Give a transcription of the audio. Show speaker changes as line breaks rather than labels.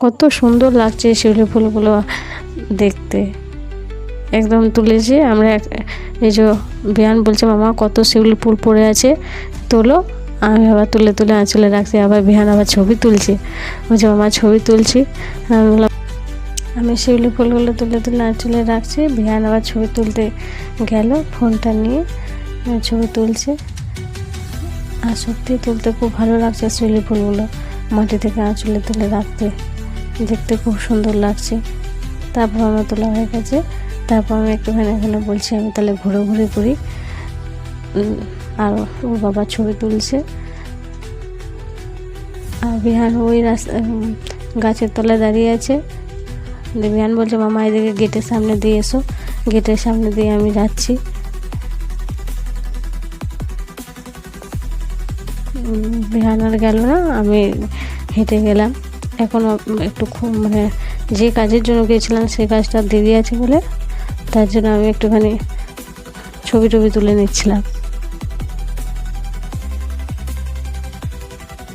কত সুন্দর লাগছে শিউলি ফুলগুলো দেখতে। একদম তুলেছি আমরা। এই যে বিহান বলছে মামা কত শিউলি ফুল পড়ে আছে, তোলো। আমি আবার তুলে তুলে আঁচলে রাখছি। আবার বিহান আবার ছবি তুলছি, বলছে মামা ছবি তুলছি। আমি বললাম আমি শিউলি ফুলগুলো তুলে তুলে আঁচলে রাখছি, বিহান আবার ছবি তুলতে গেল ফোনটা নিয়ে ছবি তুলছে। আর সত্যি তুলতে খুব ভালো লাগছে শিউলি ফুলগুলো, মাটি থেকে আঁচলে তুলে রাখতে দেখতে খুব সুন্দর লাগছে। তারপর আমার তোলা হয়ে গেছে। তারপর আমি একটুখানি এখানে বলছি আমি তাহলে ঘুরে ঘুরে করি। আর ওর বাবা ছবি তুলছে। আর বিহান ওই রাস্তা গাছের তলায় দাঁড়িয়ে আছে। বিহান বলছে মামা এদিকে গেটের সামনে দিয়ে এসো। গেটের সামনে দিয়ে আমি যাচ্ছি। বিহান আর গেল না, আমি হেঁটে গেলাম। এখন একটু মানে যে কাজের জন্য গিয়েছিলাম সেই কাজটা দেরি আছে বলে, তার জন্য আমি একটুখানি ছবি টবি তুলে নিচ্ছিলাম।